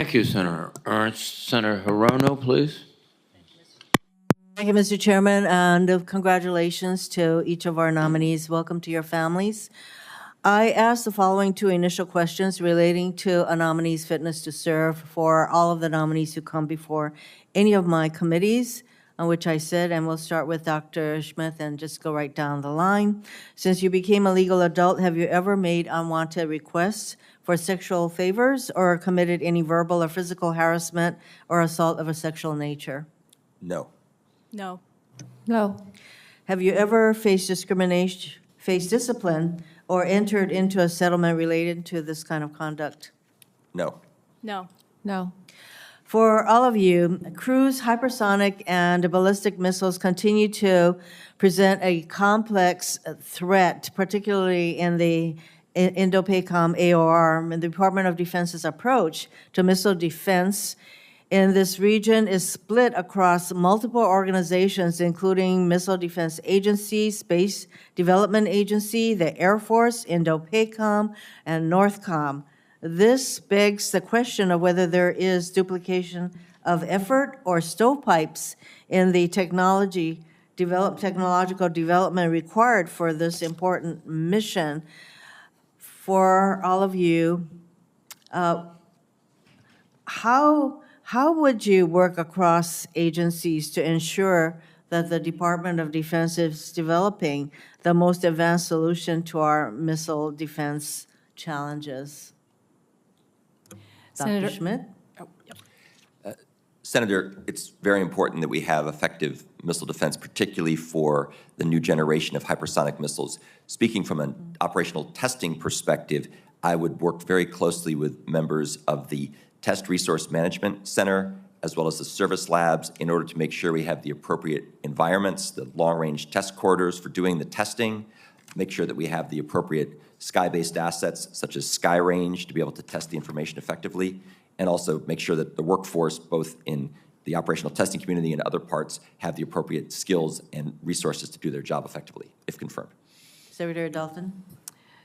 Thank you, Senator Ernst. Senator Hirono, please. Thank you, Mr. Chairman, and congratulations to each of our nominees. Welcome to your families. I asked the following two initial questions relating to a nominee's fitness to serve for all of the nominees who come before any of my committees on which I sit, and we'll start with Dr. Smith and just go right down the line. Since you became a legal adult, have you ever made unwanted requests for sexual favors or committed any verbal or physical harassment or assault of a sexual nature? No. No. No. Have you ever faced discrimination, faced discipline, or entered into a settlement related to this kind of conduct? No. No. No. For all of you, cruise, hypersonic, and ballistic missiles continue to present a complex threat, particularly in the Indo-PACOM AOR, and the Department of Defense's approach to missile defense in this region is split across multiple organizations, including Missile Defense Agency, Space Development Agency, the Air Force, Indo-PACOM, and NORTHCOM. This begs the question of whether there is duplication of effort or stovepipes in the technological development required for this important mission. For all of you, how would you work across agencies to ensure that the Department of Defense is developing the most advanced solution to our missile defense challenges? Dr. Schmidt? Senator, it's very important that we have effective missile defense, particularly for the new generation of hypersonic missiles. Speaking from an operational testing perspective, I would work very closely with members of the Test Resource Management Center, as well as the service labs, in order to make sure we have the appropriate environments, the long-range test corridors for doing the testing, make sure that we have the appropriate sky-based assets, such as Sky Range, to be able to test the information effectively, and also make sure that the workforce, both in the operational testing community and other parts, have the appropriate skills and resources to do their job effectively, if confirmed. Secretary Dalton?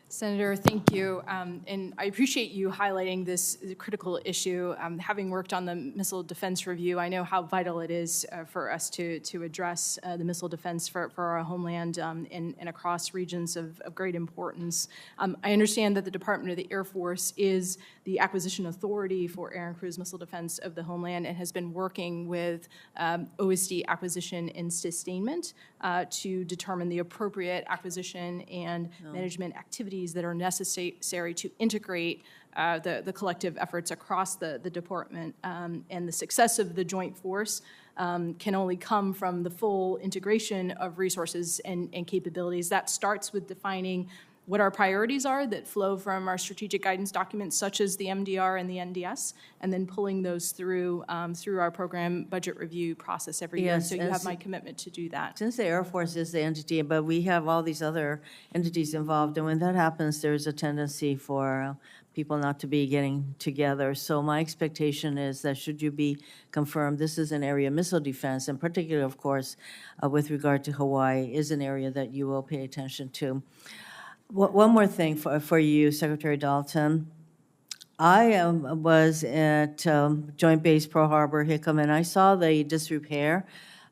Senator, thank you. And I appreciate you highlighting this critical issue. Having worked on the Missile Defense Review, I know how vital it is for us to address the missile defense for our homeland and across regions of great importance. I understand that the Department of the Air Force is the acquisition authority for air and cruise missile defense of the homeland and has been working with OSD acquisition and sustainment to determine the appropriate acquisition and management activities that are necessary to integrate the collective efforts across the department. And the success of the joint force can only come from the full integration of resources and capabilities. That starts with defining what our priorities are that flow from our strategic guidance documents, such as the MDR and the NDS, and then pulling those through our program budget review process every year. So you have my commitment to do that. Since the Air Force is the entity, but we have all these other entities involved, and when that happens, there's a tendency for people not to be getting together. So my expectation is that should you be confirmed, this is an area, missile defense, and particularly, of course, with regard to Hawaii, is an area that you will pay attention to. One more thing for you, Secretary Dalton. I was at Joint Base Pearl Harbor, Hickam, and I saw the disrepair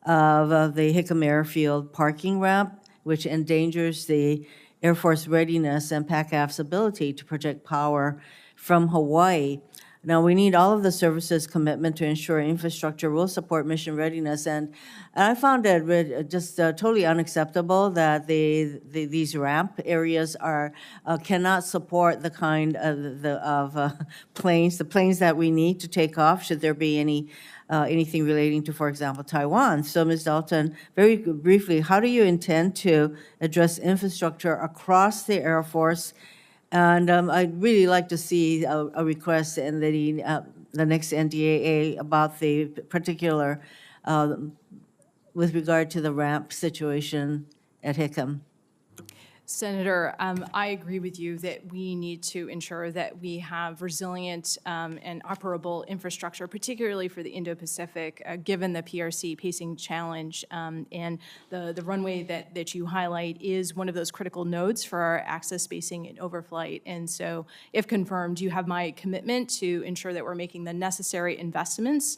of the Hickam Airfield parking ramp, which endangers the Air Force readiness and PACAF's ability to project power from Hawaii. Now, we need all of the services' commitment to ensure infrastructure will support mission readiness, and I found it just totally unacceptable that these ramp areas cannot support the kind of planes, the planes that we need to take off should there be anything relating to, for example, Taiwan. So, Ms. Dalton, very briefly, how do you intend to address infrastructure across the Air Force? And I'd really like to see a request in the next NDAA about the particular, with regard to the ramp situation at Hickam. Senator, I agree with you that we need to ensure that we have resilient and operable infrastructure, particularly for the Indo-Pacific, given the PRC pacing challenge. And the runway that you highlight is one of those critical nodes for our access, spacing, and overflight. And so, if confirmed, you have my commitment to ensure that we're making the necessary investments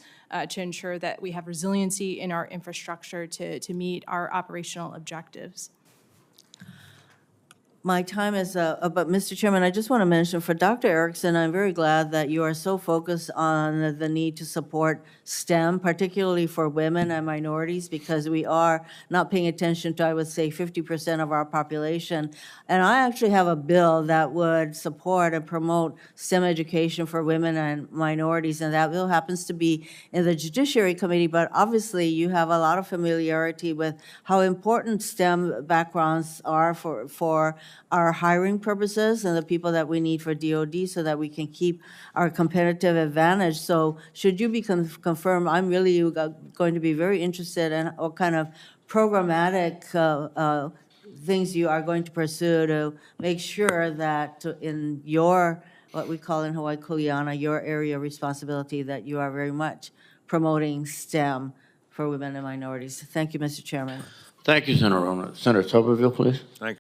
to ensure that we have resiliency in our infrastructure to meet our operational objectives. My time is up, but Mr. Chairman, I just want to mention for Dr. Erickson, I'm very glad that you are so focused on the need to support STEM, particularly for women and minorities, because we are not paying attention to, I would say, 50% of our population. And I actually have a bill that would support and promote STEM education for women and minorities, and that bill happens to be in the Judiciary Committee, but obviously you have a lot of familiarity with how important STEM backgrounds are for our hiring purposes and the people that we need for DOD so that we can keep our competitive advantage. So should you be confirmed, I'm really going to be very interested in what kind of programmatic things you are going to pursue to make sure that in your, what we call in Hawaii, kuleana, your area of responsibility, that you are very much promoting STEM for women and minorities. Thank you, Mr. Chairman. Thank you, Senator Hirono. Senator Tuberville, please. Thank